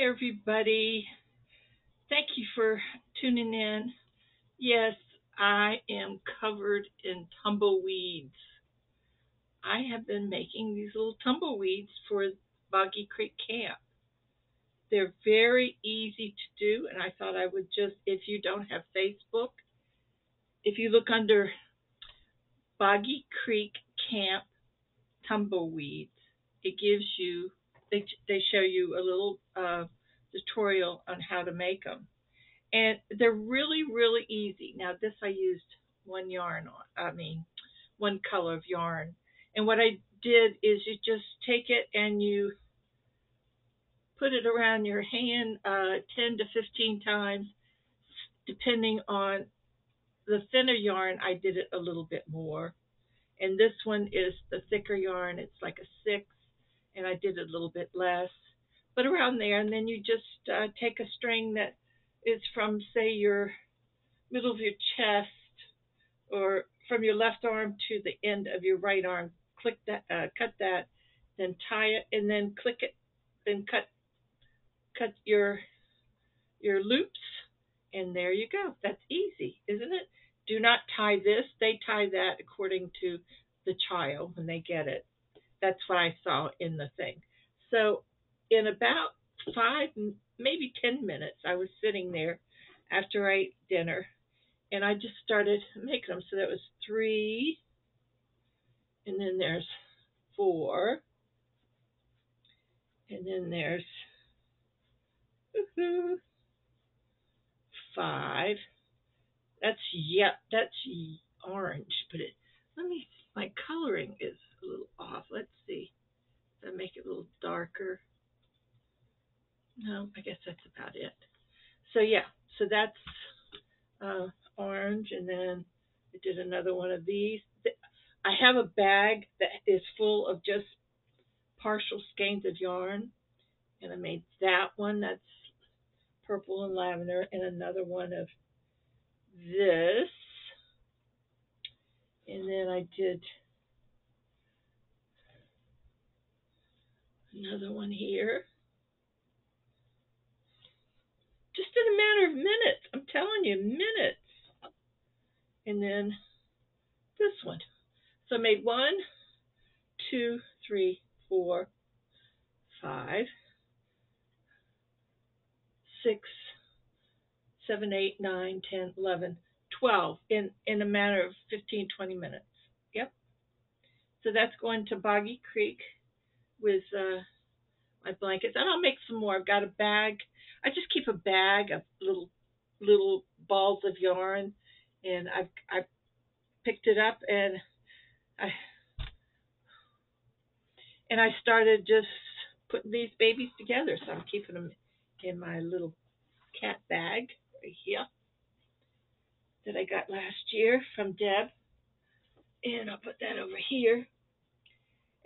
everybody. Thank you for tuning in. Yes, I am covered in tumbleweeds. I have been making these little tumbleweeds for Boggy Creek Camp. They're very easy to do, and I thought I would just, if you don't have Facebook, if you look under Boggy Creek Camp Tumbleweeds, it gives you, they show you a little tutorial on how to make them. And they're really, really easy. Now, this I used one color of yarn. And what I did is you just take it and you put it around your hand 10 to 15 times, depending on the thinner yarn. I did it a little bit more. And this one is the thicker yarn. It's like a 6, and I did it a little bit less. But around there, and then you just take a string that is from, say, your middle of your chest, or from your left arm to the end of your right arm. Click that, cut that, then tie it, and then click it, then cut your loops, and there you go. That's easy, isn't it? Do not tie this. They tie that according to the child when they get it. That's what I saw in the thing. So in about 5, maybe 10 minutes, I was sitting there after I ate dinner, and I just started making them. So that was 3, and then there's 4, and then there's 5. That's orange, but my coloring is a little off. Let's see. Did I make it a little darker? No, I guess that's about it. So yeah, so that's orange, and then I did another one of these. I have a bag that is full of just partial skeins of yarn, and I made that one. That's purple and lavender, and another one of this. And then I did another one here. Just in a matter of minutes. I'm telling you, minutes. And then this one. So I made 1, 2, 3, 4, 5, 6, 7, 8, 9, 10, 11, 12 in a matter of 15, 20 minutes. Yep. So that's going to Boggy Creek with my blankets. And I'll make some more. I've got a bag. I just keep a bag of little balls of yarn, and I've picked it up, and I started just putting these babies together. So I'm keeping them in my little cat bag right here that I got last year from Deb, and I'll put that over here.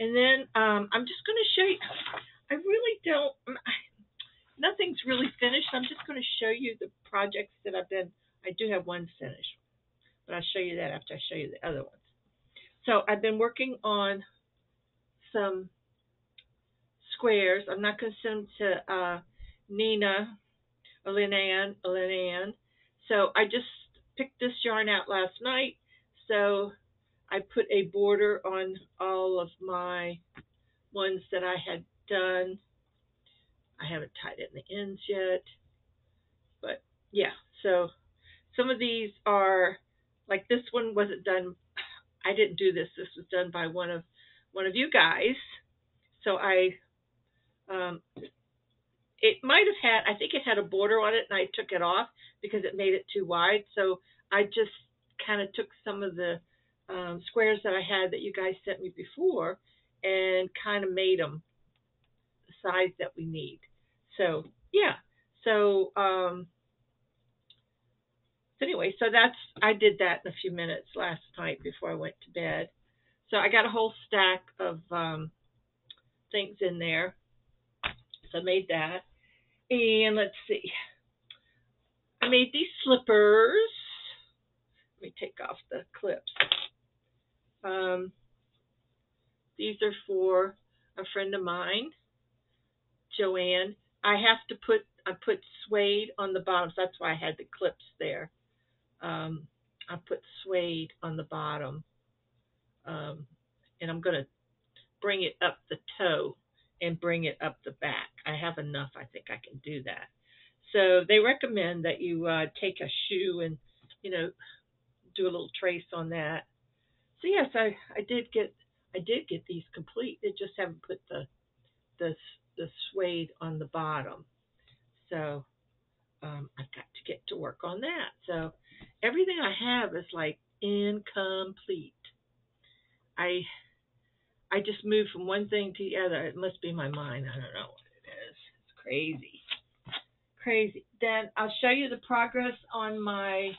And then I'm just going to show you. I really don't. Nothing's really finished. I'm just going to show you the projects that I've done. I do have one finished, but I'll show you that after I show you the other ones. So I've been working on some squares. I'm not going to send them to Nene or Linan. So I just picked this yarn out last night. So I put a border on all of my ones that I had done. I haven't tied it in the ends yet, but yeah. So some of these are, like this one wasn't done. I didn't do this. This was done by one of you guys. So it might have had, I think it had a border on it, and I took it off because it made it too wide. So I just kind of took some of the squares that I had that you guys sent me before and kind of made them the size that we need. So yeah. So anyway, so I did that in a few minutes last night before I went to bed. So I got a whole stack of things in there. So I made that. And let's see. I made these slippers. Let me take off the clips. These are for a friend of mine, Joanne. I put suede on the bottom, so that's why I had the clips there. I put suede on the bottom, um, and I'm gonna bring it up the toe and bring it up the back. I have enough. I think I can do that. So they recommend that you take a shoe and you know do a little trace on that. So yes, I did get these complete. They just haven't put the the suede on the bottom. So I've got to get to work on that. So everything I have is like incomplete. I I just moved from one thing to the other. It must be my mind. I don't know what it is. It's crazy. Crazy. Then I'll show you the progress on my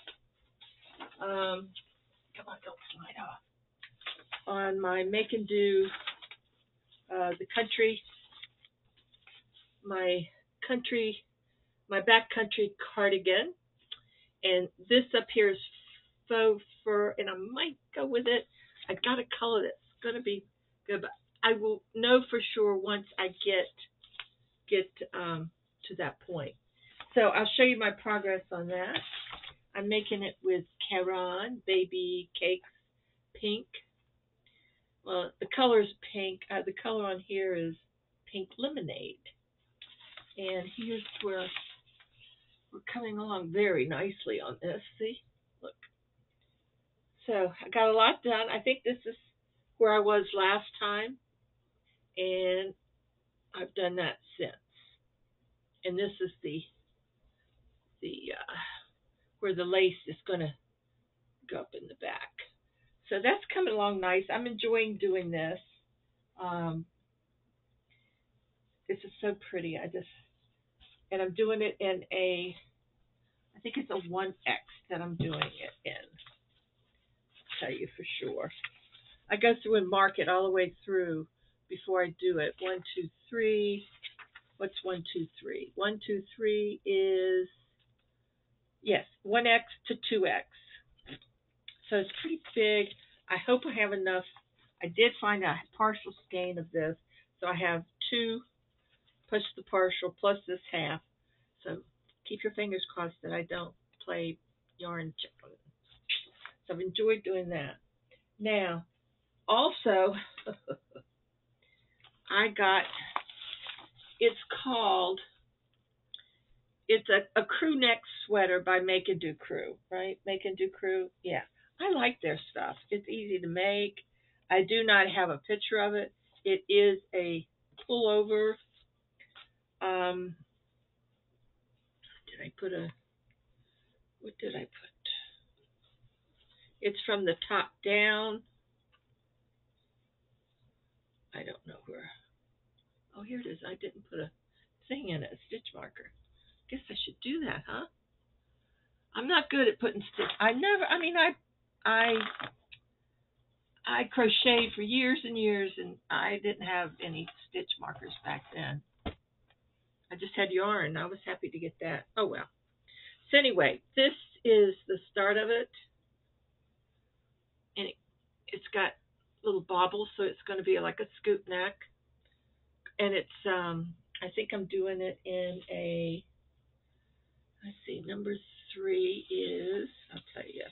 come on, don't slide off. On my make and do the country my country my backcountry cardigan. And this up here is faux fur, and I might go with it. I've got a color that's going to be good, but I will know for sure once I get to that point. So I'll show you my progress on that. I'm making it with Caron Baby Cakes Pink. Well, the color is pink. The color on here is pink lemonade. And here's where we're coming along very nicely on this. See? Look. So I got a lot done. I think this is where I was last time, and I've done that since. And this is the where the lace is going to go up in the back. So that's coming along nice. I'm enjoying doing this. Um, this is so pretty. And I'm doing it in I think it's a 1X that I'm doing it in. I'll tell you for sure. I go through and mark it all the way through before I do it. 1, 2, 3. What's 1, 2, 3? 1, 2, 3 is, yes, 1X to 2X. So it's pretty big. I hope I have enough. I did find a partial skein of this. So I have 2 plus the partial plus this half. So keep your fingers crossed that I don't play yarn chicken. So I've enjoyed doing that. Now, also, I got, it's called, it's a crew neck sweater by Make and Do Crew, right? Make and Do Crew, yeah. I like their stuff. It's easy to make. I do not have a picture of it. It is a pullover. Did I put what did I put? It's from the top down. I don't know where. Oh, here it is. I didn't put a thing in it, a stitch marker. Guess I should do that, huh? I'm not good at putting stitch. I crocheted for years and years, and I didn't have any stitch markers back then. I just had yarn. I was happy to get that. Oh, well. So anyway, this is the start of it. And it's got little bobbles, so it's going to be like a scoop neck. And it's, I think I'm doing it in a, let's see, number 3 is, I'll tell you,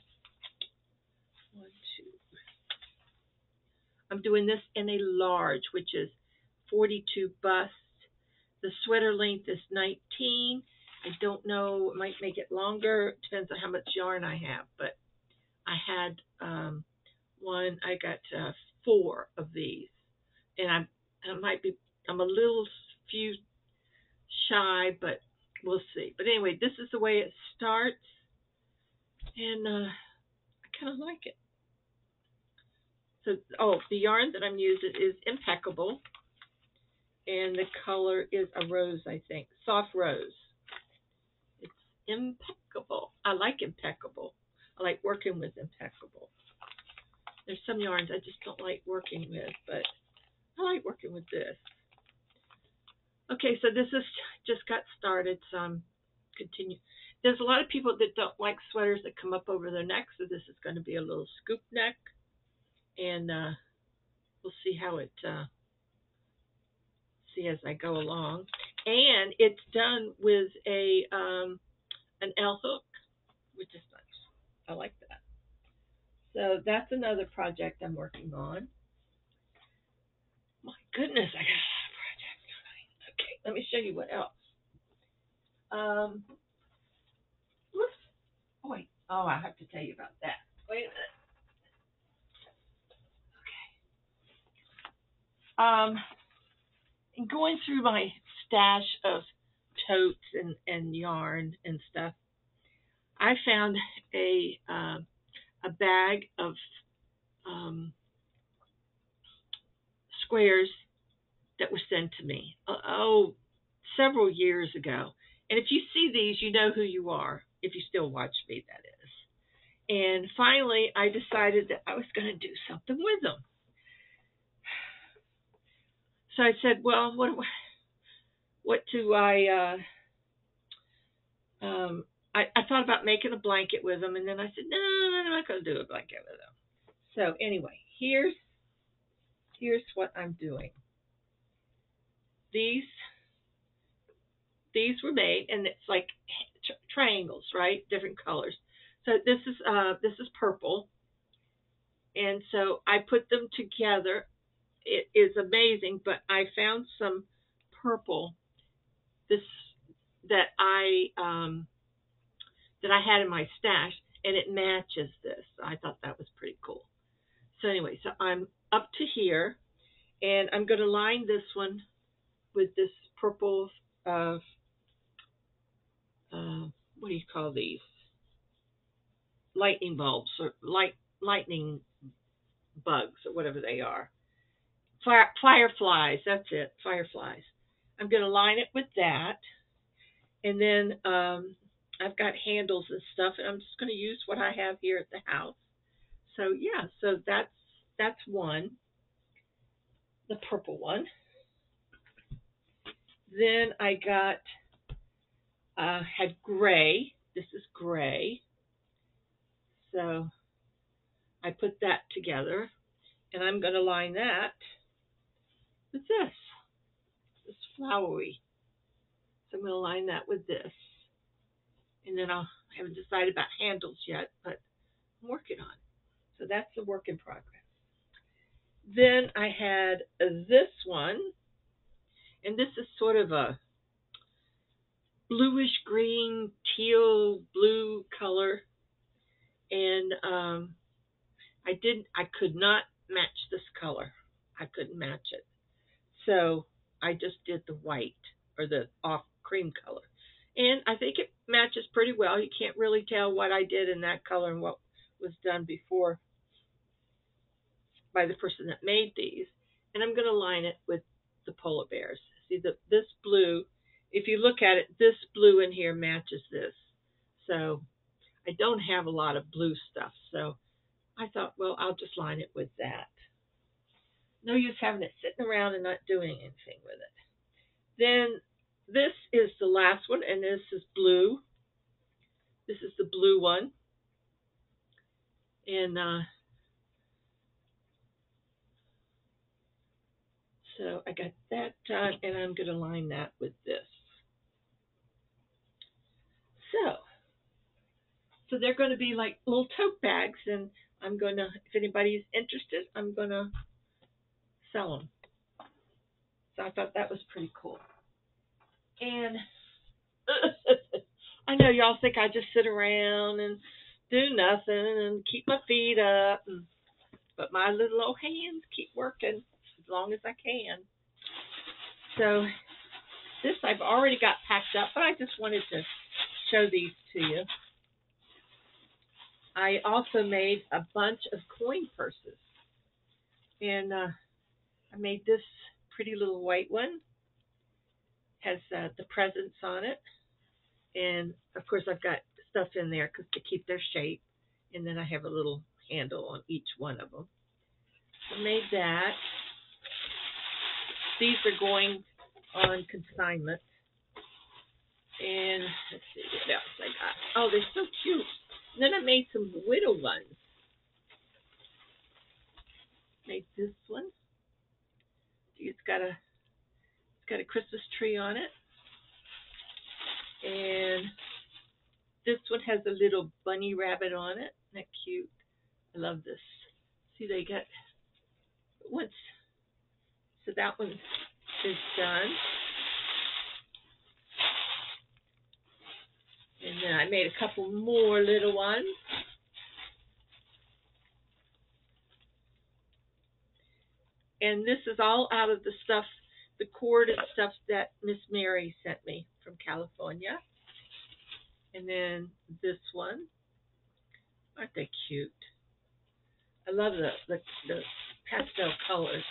1, 2. I'm doing this in a large, which is 42 bust. The sweater length is 19. I don't know, it might make it longer. It depends on how much yarn I have. But I had I got 4 of these. And I'm a little few shy, but we'll see. But anyway, this is the way it starts. And I kind of like it. So, the yarn that I'm using is Impeccable. And the color is a rose, I think. Soft rose. It's Impeccable. I like Impeccable. I like working with Impeccable. There's some yarns I just don't like working with, but I like working with this. Okay, so this is just got started, so I'm continuing. There's a lot of people that don't like sweaters that come up over their neck, so this is going to be a little scoop neck. And we'll see how it, see as I go along. and it's done with a an L hook, which is nice. I like that. So that's another project I'm working on. My goodness, I got a lot of projects. Okay, let me show you what else. Um, whoops. Oh wait. Oh, I have to tell you about that. Wait a minute. Going through my stash of totes and yarn and stuff, I found a bag of um, squares that were sent to me several years ago. And if you see these, you know who you are. If you still watch me, that is. And finally, I decided that I was going to do something with them. So I said, well, what do I thought about making a blanket with them, and then I said, no, I'm not going to do a blanket with them. So anyway, here's what I'm doing. These were made, and it's like triangles, right? Different colors. So this is purple, and so I put them together. It is amazing, but I found some purple this that I had in my stash, and it matches this. I thought that was pretty cool. So anyway, so I'm up to here, and I'm going to line this one with this purple. What do you call these? Lightning bulbs or lightning bugs or whatever they are. Fireflies. That's it. Fireflies. I'm going to line it with that, and then I've got handles and stuff, and I'm just going to use what I have here at the house. So yeah, so that's one, the purple one. Then I got had gray. This is gray. So I put that together, and I'm going to line that with this flowery. So I'm going to line that with this, and then I haven't decided about handles yet, but I'm working on it. So that's the work in progress. Then I had this one, and this is sort of a bluish green, teal blue color, and I could not match this color. I couldn't match it, so I just did the white or the off cream color, and I think it matches pretty well. You can't really tell what I did in that color and what was done before by the person that made these. And I'm going to line it with the polar bears. See, this blue, if you look at it, this blue in here matches this. So I don't have a lot of blue stuff. So I thought, well, I'll just line it with that. No use having it sitting around and not doing anything with it. Then this is the last one, and this is blue. This is the blue one. And so I got that done, and I'm going to line that with this. So they're going to be like little tote bags, and I'm going to, if anybody's interested, I'm going to sell them. So I thought that was pretty cool. And I know y'all think I just sit around and do nothing and keep my feet up, but my little old hands keep working as long as I can. So this I've already got packed up, but I just wanted to show these to you. I also made a bunch of coin purses, and I made this pretty little white one. Has the presents on it, and of course I've got stuff in there to keep their shape, and then I have a little handle on each one of them. I made that. These are going on consignment, and let's see what else I got. Oh, they're so cute. And then I made some Willow ones. Made this one. It's got a Christmas tree on it. And this one has a little bunny rabbit on it. Isn't that cute? I love this. See, they got once. So that one is done. And then I made a couple more little ones. And this is all out of the stuff, the cord and stuff that Miss Mary sent me from California. And then this one. Aren't they cute? I love the pastel colors.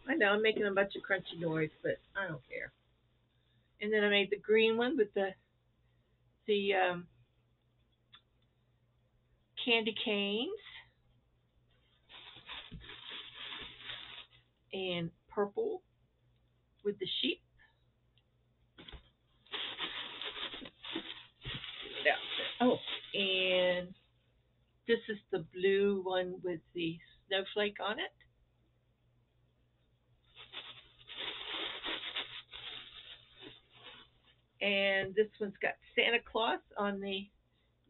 I know I'm making a bunch of crunchy noise, but I don't care. And then I made the green one with the candy canes, and purple with the sheep. Oh, and this is the blue one with the snowflake on it. And this one's got Santa Claus on the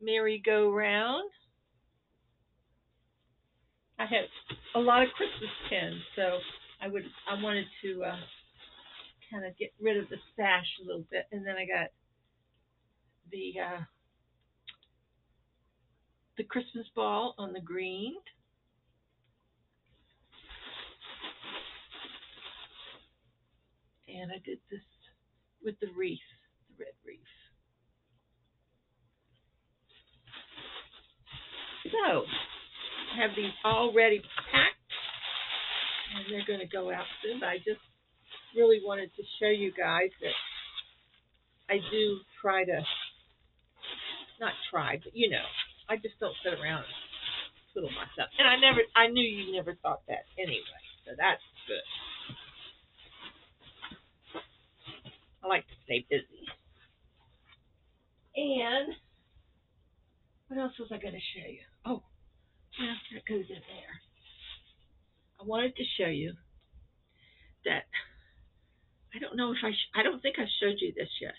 merry-go-round. I have a lot of Christmas pins, so I wanted to kind of get rid of the stash a little bit. And then I got the Christmas ball on the green. And I did this with the wreath, the red wreath. So, I have these already packed, and they're going to go out soon. But I just really wanted to show you guys that I do try to, not try, but I just don't sit around and twiddle myself. And I knew you never thought that anyway, so that's good. I like to stay busy. And what else was I going to show you? Oh, yeah, that goes in there. I wanted to show you that I don't know if I don't think I showed you this yet,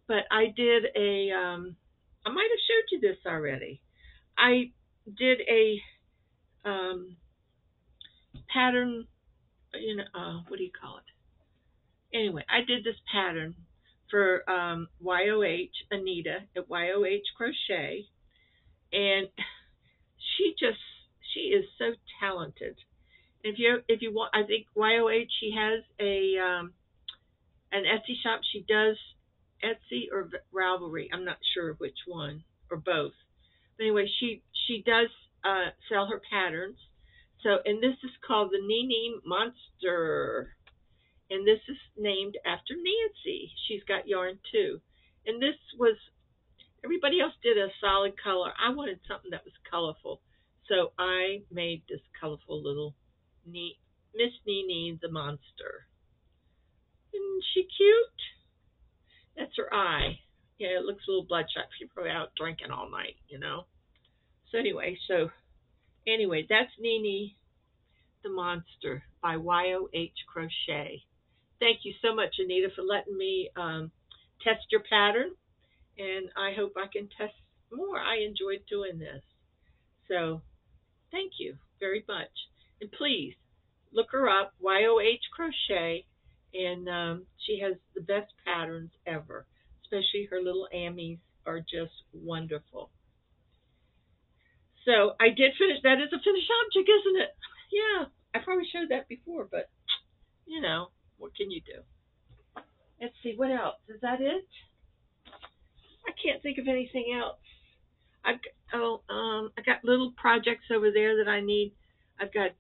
but I did I might have showed you this already. I did a pattern, what do you call it? Anyway, I did this pattern for YOH, Anita at YOH Crochet, and she is so talented. If you want, I think YOH, she has an Etsy shop. She does Etsy or Ravelry. I'm not sure which one, or both. But anyway, she does sell her patterns. So, and this is called the Nene Monster. And this is named after Nancy. She's got yarn too. And this was, everybody else did a solid color. I wanted something that was colorful. So I made this colorful little Miss Nene the Monster. Isn't she cute? That's her eye. Yeah, it looks a little bloodshot. She's probably out drinking all night, So anyway, that's Nene the Monster by YOH Crochet. Thank you so much, Anita, for letting me test your pattern, and I hope I can test more. I enjoyed doing this. So thank you very much. And please look her up, YOH Crochet, and she has the best patterns ever. Especially her little Ammies are just wonderful. So I did finish. That is a finished object, isn't it? Yeah, I probably showed that before, but what can you do? Let's see, what else? Is that it? I can't think of anything else. I got little projects over there that I need. I've got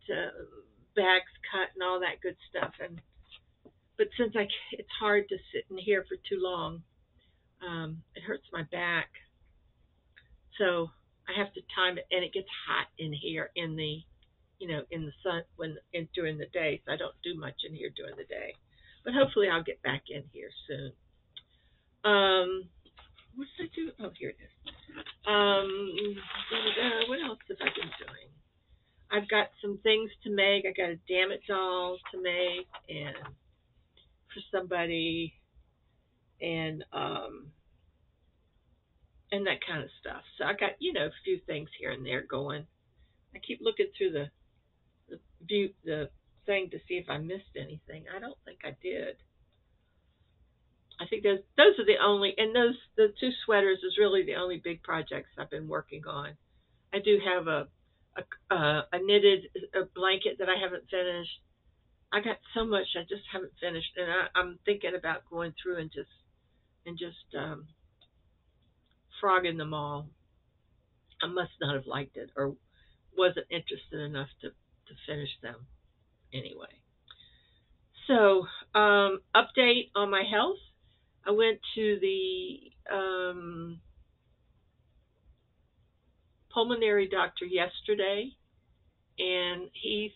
bags cut and all that good stuff, but since it's hard to sit in here for too long, it hurts my back. So I have to time it, and it gets hot in here in the sun during the day. So I don't do much in here during the day. But hopefully I'll get back in here soon. What did I do? Oh, here it is. What else have I been doing? I've got some things to make. I got a Damn It doll to make, and for somebody, and that kind of stuff. So I got a few things here and there going. I keep looking through the thing to see if I missed anything. I don't think I did. I think those are the only, and the two sweaters is really the only big projects I've been working on. I do have a knitted blanket that I haven't finished. I got so much I just haven't finished, and I'm thinking about going through and just frogging them all. I must not have liked it or wasn't interested enough to finish them anyway. So, update on my health. I went to the pulmonary doctor yesterday, and he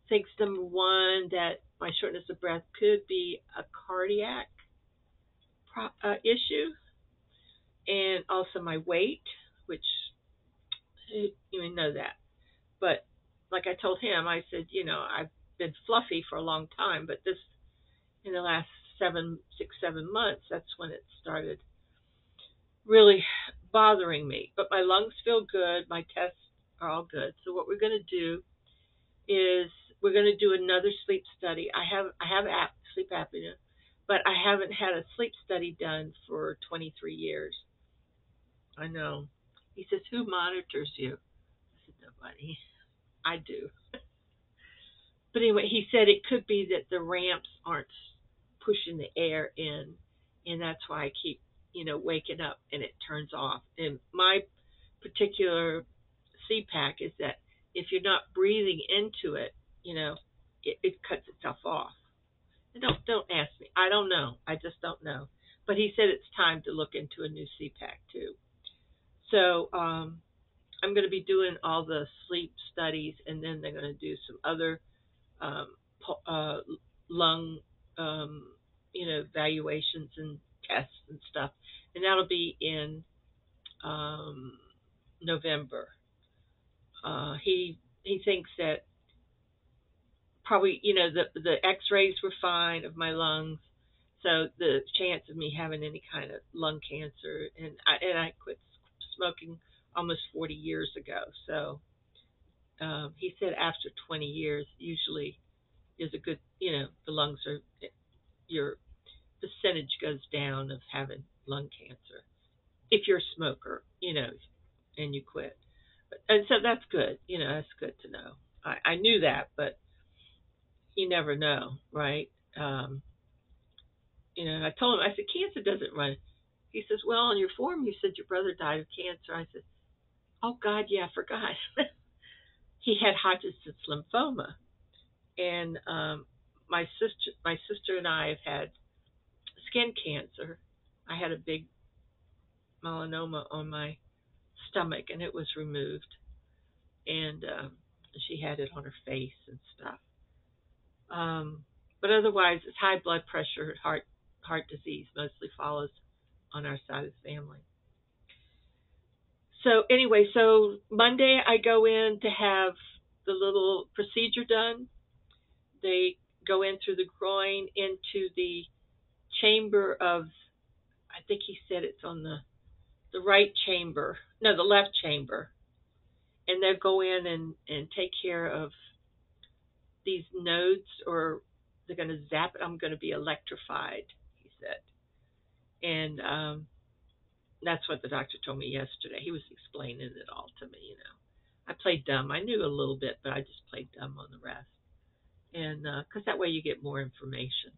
thinks, number one, that my shortness of breath could be a cardiac issue, and also my weight, which you may know that. But like I told him, I said, I've been fluffy for a long time, but this, in the last 6, 7 months, that's when it started really bothering me. But my lungs feel good. My tests are all good. So what we're going to do is we're going to do another sleep study. I have sleep apnea, but I haven't had a sleep study done for 23 years. I know. He says, "Who monitors you?" I said, "Nobody. I do." But anyway, he said it could be that the ramps aren't pushing the air in, and that's why I keep, waking up and it turns off. And my particular CPAC is that if you're not breathing into it, it cuts itself off. And don't ask me. I don't know. I just don't know. But he said it's time to look into a new CPAC too. So I'm going to be doing all the sleep studies, and then they're going to do some other lung, evaluations and tests and stuff, and that'll be in November. He thinks that probably, the X-rays were fine of my lungs, so the chance of me having any kind of lung cancer, and I quit smoking almost 40 years ago, so he said after 20 years usually is a good, the lungs are, your percentage goes down of having lung cancer if you're a smoker, and you quit. And so that's good, that's good to know. I knew that, but you never know, right? I told him, I said, cancer doesn't run. He says, well, on your form you said your brother died of cancer. I said, oh God, yeah, I forgot. He had Hodgkin's lymphoma, and my sister and I have had skin cancer. I had a big melanoma on my stomach, and it was removed, and she had it on her face and stuff. But otherwise, it's high blood pressure, heart disease mostly follows on our side of the family. So anyway, so Monday I go in to have the little procedure done. They go in through the groin into the chamber of, I think he said it's on the right chamber, no, the left chamber. And they'll go in and take care of these nodes, or they're going to zap it. I'm going to be electrified, he said. And that's what the doctor told me yesterday. He was explaining it all to me, I played dumb. I knew a little bit, but I just played dumb on the rest. And because that way you get more information.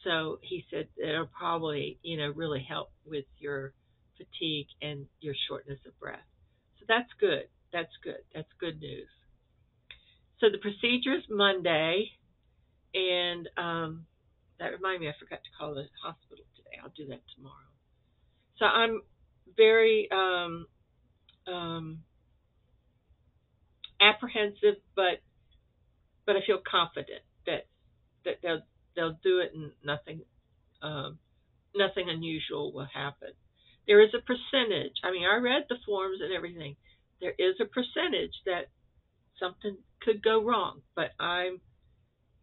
So he said it'll probably, really help with your fatigue and your shortness of breath. So that's good. That's good. That's good news. So the procedure is Monday, and that reminded me, I forgot to call the hospital today. I'll do that tomorrow. So I'm very apprehensive, but I feel confident that they'll do it and nothing unusual will happen. There is a percentage. I mean, I read the forms and everything. There is a percentage that something could go wrong, but I'm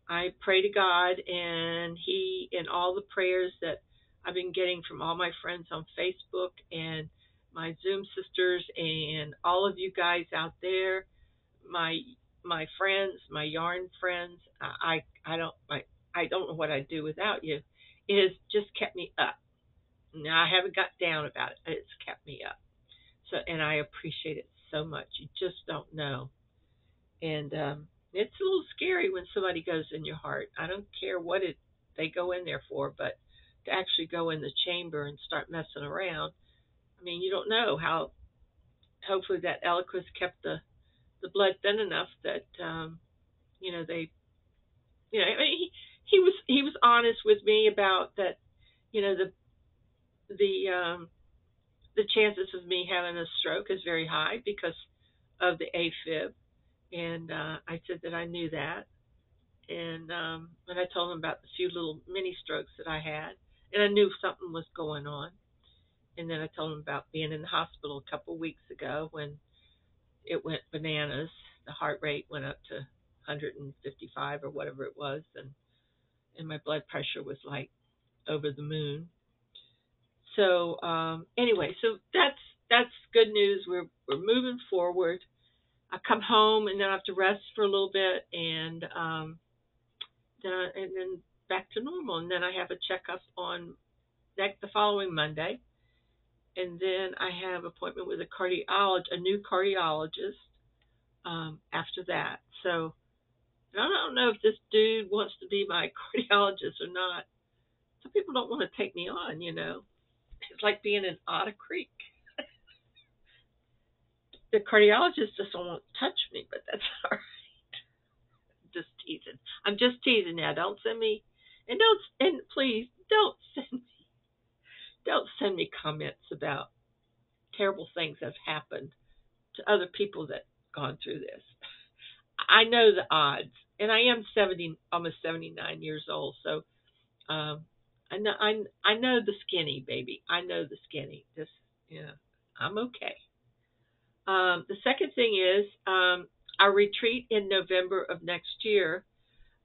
I pray to God, and He, and all the prayers that I've been getting from all my friends on Facebook and my Zoom sisters and all of you guys out there, my my friends, my yarn friends. I don't know what I'd do without you. It has just kept me up. Now I haven't got down about it. It's kept me up. So, and I appreciate it so much. You just don't know. And it's a little scary when somebody goes in your heart. I don't care what it they go in there for, but to actually go in the chamber and start messing around, I mean, you don't know how. Hopefully, that eloquence kept the blood thin enough that they I mean, he was honest with me about that. The chances of me having a stroke is very high because of the AFib, and I said that I knew that. And I told him about the few little mini strokes that I had, and I knew something was going on. And then I told him about being in the hospital a couple of weeks ago when it went bananas. The heart rate went up to 155 or whatever it was, and my blood pressure was like over the moon. So anyway, so that's good news. We're moving forward. I come home and then I have to rest for a little bit, and then back to normal. And then I have a checkup on the following Monday, and then I have an appointment with a new cardiologist after that. So I don't know if this dude wants to be my cardiologist or not. Some people don't want to take me on. It's like being in Otter Creek. The cardiologist doesn't want to touch me, but that's all right. Just teasing. I'm just teasing now. Don't send me, and please don't send me comments about terrible things that have happened to other people that have gone through this. I know the odds, and I am almost 79 years old, so I know the skinny, baby. I know the skinny. Just I'm okay. The second thing is our retreat in November of next year.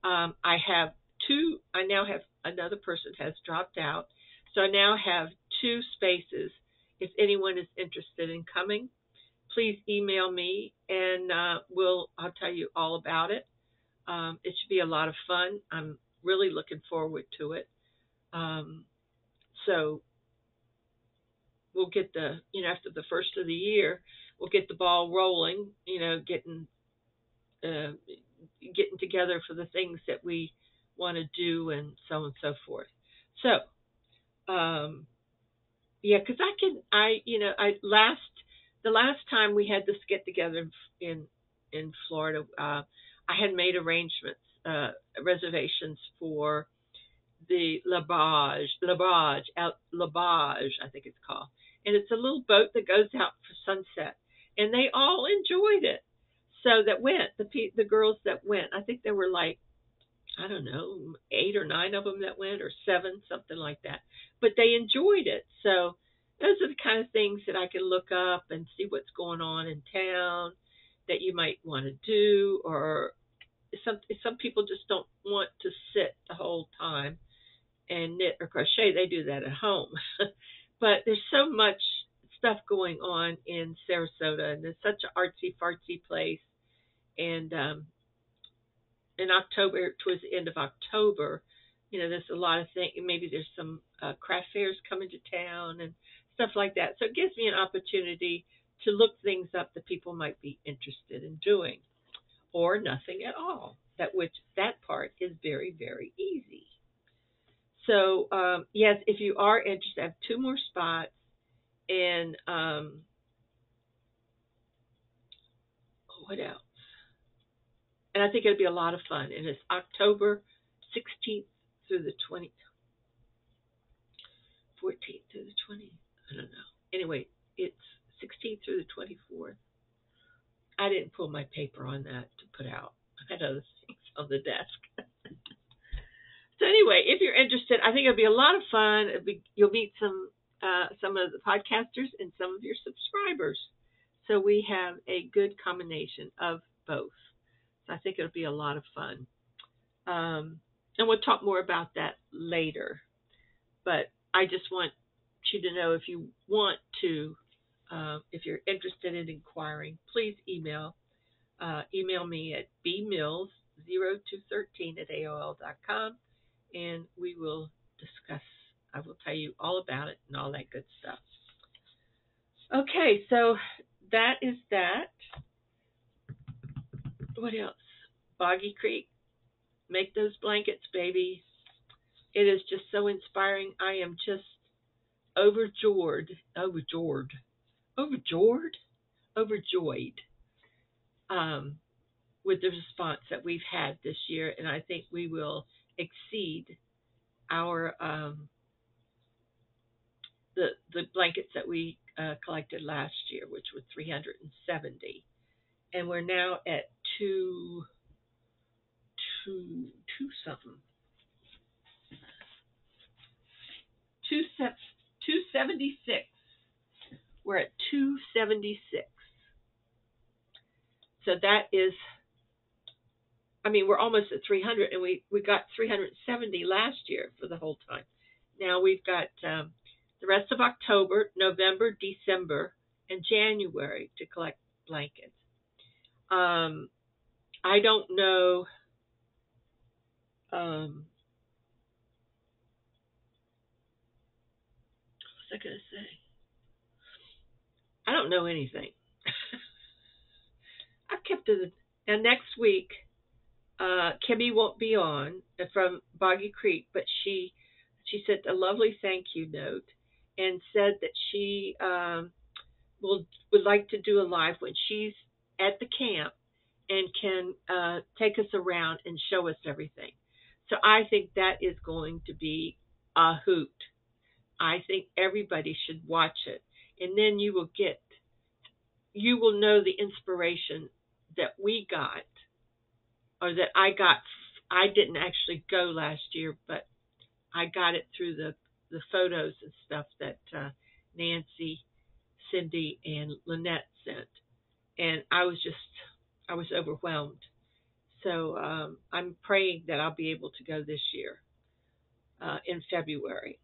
I have two. I now have another person has dropped out, so I now have two spaces. If anyone is interested in coming, please email me, and I'll tell you all about it. It should be a lot of fun. I'm really looking forward to it. So we'll get after the first of the year, we'll get the ball rolling. Getting together for the things that we want to do, and so on and so forth. So, because the last time we had this get together in Florida, I had made arrangements, reservations for the La Barge, I think it's called, and it's a little boat that goes out for sunset, and they all enjoyed it. So that went the girls that went. I think there were like, I don't know, 8 or 9 of them that went, or 7, something like that. But they enjoyed it. So those are the kind of things that I can look up and see what's going on in town that you might want to do, or some people just don't want to sit the whole time and knit or crochet. They do that at home. But there's so much stuff going on in Sarasota, and it's such an artsy fartsy place. And in October, towards the end of October, there's a lot of things. Maybe there's some craft fairs coming to town and stuff like that. So it gives me an opportunity to look things up that people might be interested in doing, or nothing at all. That part is very, very easy. So yes, if you are interested, I have 2 more spots, and what else? And I think it'll be a lot of fun. And it's October 16th through the 20th, 14th through the 20th. I don't know. Anyway, it's 16th through the 24th. I didn't pull my paper on that to put out. I had other things on the desk. So anyway, if you're interested, I think it'll be a lot of fun. You'll meet some of the podcasters and some of your subscribers. So we have a good combination of both. I think it'll be a lot of fun. And we'll talk more about that later. But I just want you to know if you want to, if you're interested in inquiring, please email me at bmills0213 at aol.com, and we will discuss. I will tell you all about it and all that good stuff. Okay, so that is that. What else? Boggy Creek. Make those blankets, baby. It is just so inspiring. I am just overjoyed with the response that we've had this year, and I think we will exceed our the blankets that we collected last year, which was 370, and we're now at two something. 276. We're at 276. So that is, we're almost at 300, and we got 370 last year for the whole time. Now we've got the rest of October, November, December, and January to collect blankets. I don't know. What was I going to say? I don't know anything. I've kept it. And next week, Kimmy won't be on from Boggy Creek, but she sent a lovely thank you note and said that she would like to do a live when she's at the camp and can take us around and show us everything. So I think that is going to be a hoot. I think everybody should watch it, and then you will know the inspiration that we got, or that I got. I didn't actually go last year, but I got it through the photos and stuff that Nancy, Cindy, and Lynette sent, and I was overwhelmed. So I'm praying that I'll be able to go this year in February.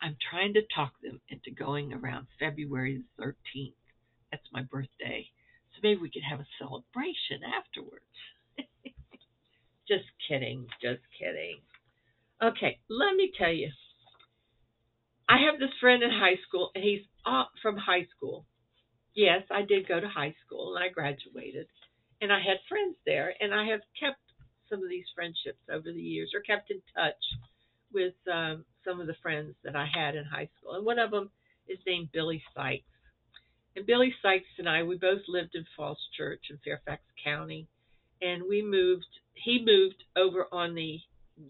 I'm trying to talk them into going around February 13th. That's my birthday. So maybe we could have a celebration afterwards. Just kidding. Okay, let me tell you. I have this friend in high school, and he's from high school. Yes, I did go to high school, and I graduated. And I had friends there, and I have kept some of these friendships over the years, or kept in touch with some of the friends that I had in high school. And one of them is named Billy Sykes. And Billy Sykes and I, we both lived in Falls Church in Fairfax County. And he moved over on the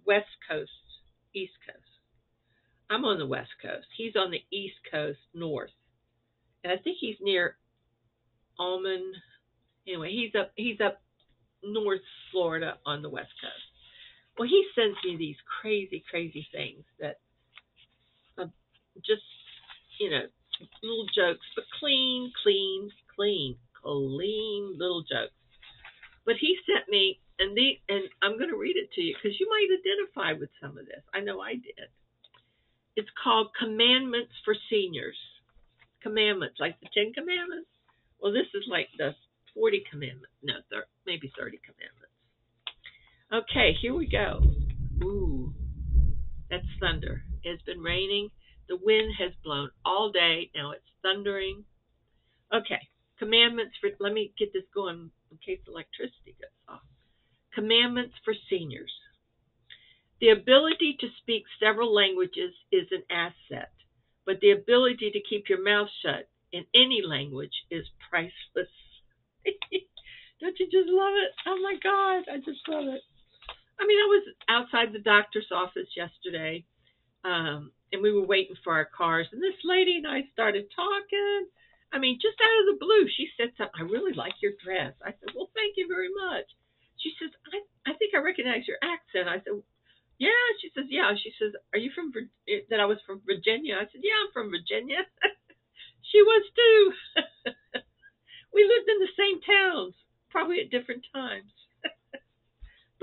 West Coast, East Coast. I'm on the West Coast. He's on the East Coast, north. And I think he's near Almond. Anyway, he's up North Florida on the West Coast. Well, he sends me these crazy things that just, little jokes, but clean little jokes. But he sent me, and I'm going to read it to you because you might identify with some of this. I know I did. It's called Commandments for Seniors. Commandments, like the 10 Commandments. Well, this is like the 40 Commandments. No, maybe 30 Commandments. Okay, here we go. Ooh, that's thunder. It's been raining. The wind has blown all day. Now it's thundering. Okay, commandments for, let me get this going in case electricity goes off. Commandments for seniors. The ability to speak several languages is an asset, but the ability to keep your mouth shut in any language is priceless. Don't you just love it? Oh my God, I just love it. I was outside the doctor's office yesterday, and we were waiting for our cars, and this lady and I started talking. Just out of the blue, she said something. I really like your dress. I said, well, thank you very much. She says, I think I recognize your accent. I said, yeah. She says, yeah. She says, are you from, that I was from Virginia? I said, yeah, I'm from Virginia. She was too. We lived in the same towns, probably at different times.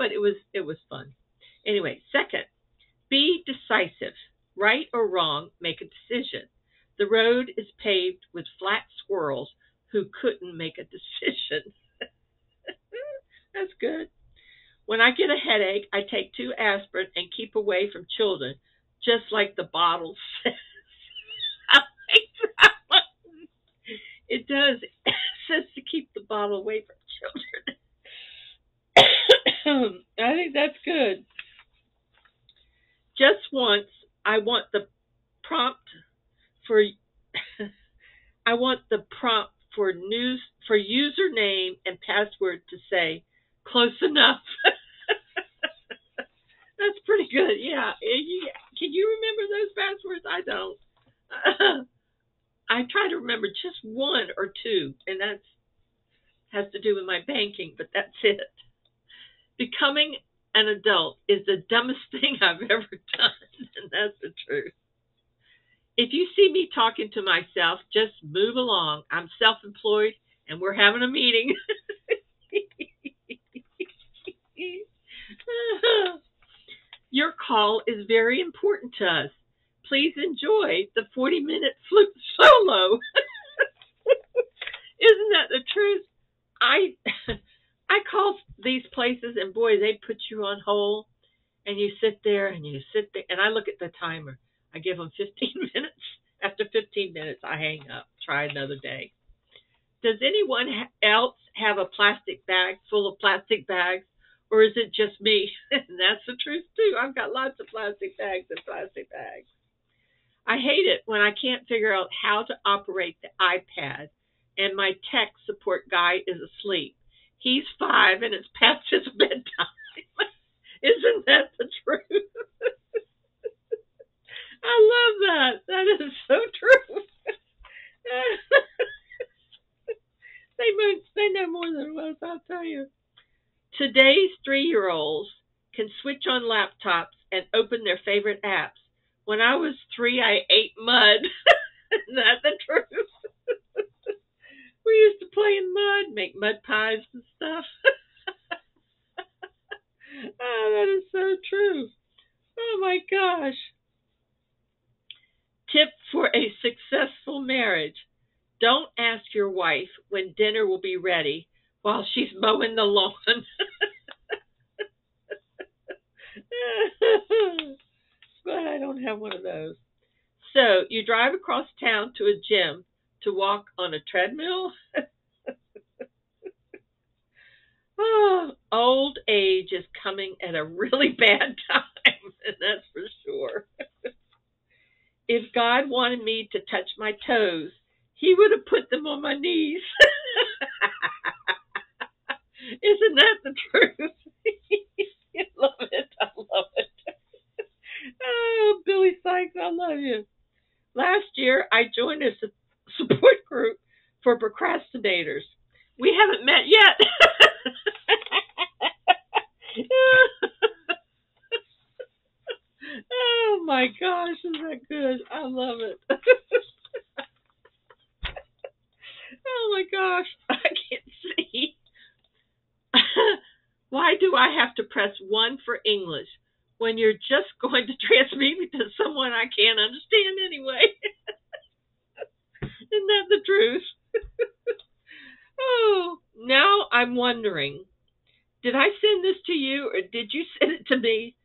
but it was fun. Anyway, second, be decisive. Right or wrong, make a decision. The road is paved with flat squirrels who couldn't make a decision. That's good. When I get a headache, I take 2 aspirin and keep away from children, just like the bottle says. I like that one. It does. It says to keep the bottle away from children. I think that's good. Just once, I want the prompt for I want the prompt for username and password to say close enough. That's pretty good. Yeah. Can you remember those passwords? I don't. I try to remember just 1 or 2, and that has to do with my banking, but that's it. Becoming an adult is the dumbest thing I've ever done, and that's the truth. If you see me talking to myself, just move along. I'm self-employed, and we're having a meeting. Your call is very important to us. Please enjoy the 40-minute flute solo. Isn't that the truth? I call these places, and boy, they put you on hold, and you sit there, and I look at the timer. I give them 15 minutes. After 15 minutes, I hang up. Try another day. Does anyone else have a plastic bag full of plastic bags, or is it just me? And that's the truth, too. I've got lots of plastic bags and plastic bags. I hate it when I can't figure out how to operate the iPad, and my tech support guy is asleep. He's 5, and it's past his bedtime. Isn't that the truth? I love that. That is so true. They know more than us, I'll tell you. Today's 3-year-olds can switch on laptops and open their favorite apps. When I was 3, I ate mud. Isn't that the truth? We used to play in mud, make mud pies and stuff. Oh, that is so true. Oh, my gosh. Tip for a successful marriage. Don't ask your wife when dinner will be ready while she's mowing the lawn. But I don't have one of those. So, you drive across town to a gym to walk on a treadmill? Oh, old age is coming at a really bad time, and that's for sure. If God wanted me to touch my toes, he would have put them on my knees. Isn't that the truth? I love it. I love it. Oh, Billy Sykes, I love you. Last year, I joined a support group for procrastinators. We haven't met yet. Oh my gosh, is that good? I love it. Oh my gosh, I can't see. Why do I have to press 1 for English when you're just going to transmit me to someone I can't understand anyway? Isn't that the truth? Oh, now I'm wondering, did I send this to you or did you send it to me?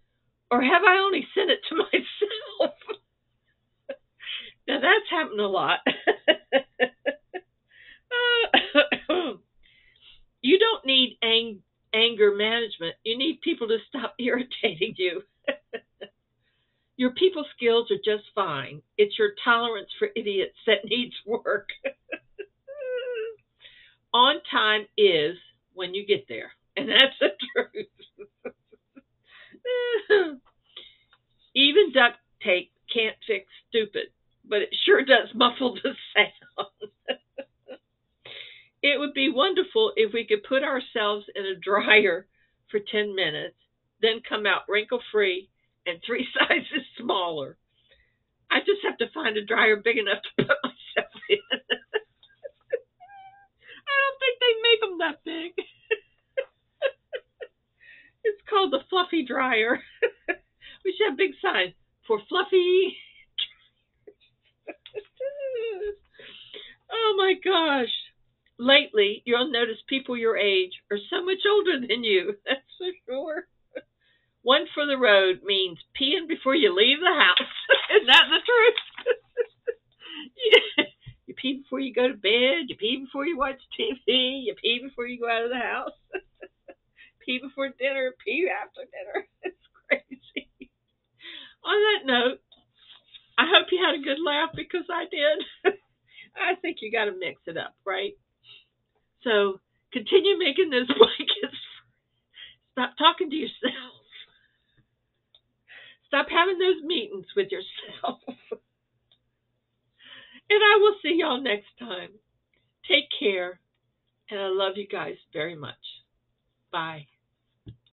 Or have I only sent it to myself? Now that's happened a lot. You don't need anger management. You need people to stop irritating you. Your people skills are just fine. It's your tolerance for idiots that needs work. On time is when you get there. And that's the truth. Even duct tape can't fix stupid, but it sure does muffle the sound. It would be wonderful if we could put ourselves in a dryer for 10 minutes, then come out wrinkle-free and 3 sizes smaller. I just have to find a dryer big enough to put myself in. I don't think they make them that big. It's called the fluffy dryer. We should have a big sign for fluffy. Oh my gosh. Lately, you'll notice people your age are so much older than you. That's for sure. One for the road means peeing before you leave the house. Isn't that the truth? You pee before you go to bed. You pee before you watch TV. You pee before you go out of the house. Pee before dinner. Pee after dinner. It's crazy. On that note, I hope you had a good laugh because I did. I think you got to mix it up, right? So continue making those blankets. Stop talking to yourself. Stop having those meetings with yourself. And I will see y'all next time. Take care. And I love you guys very much. Bye.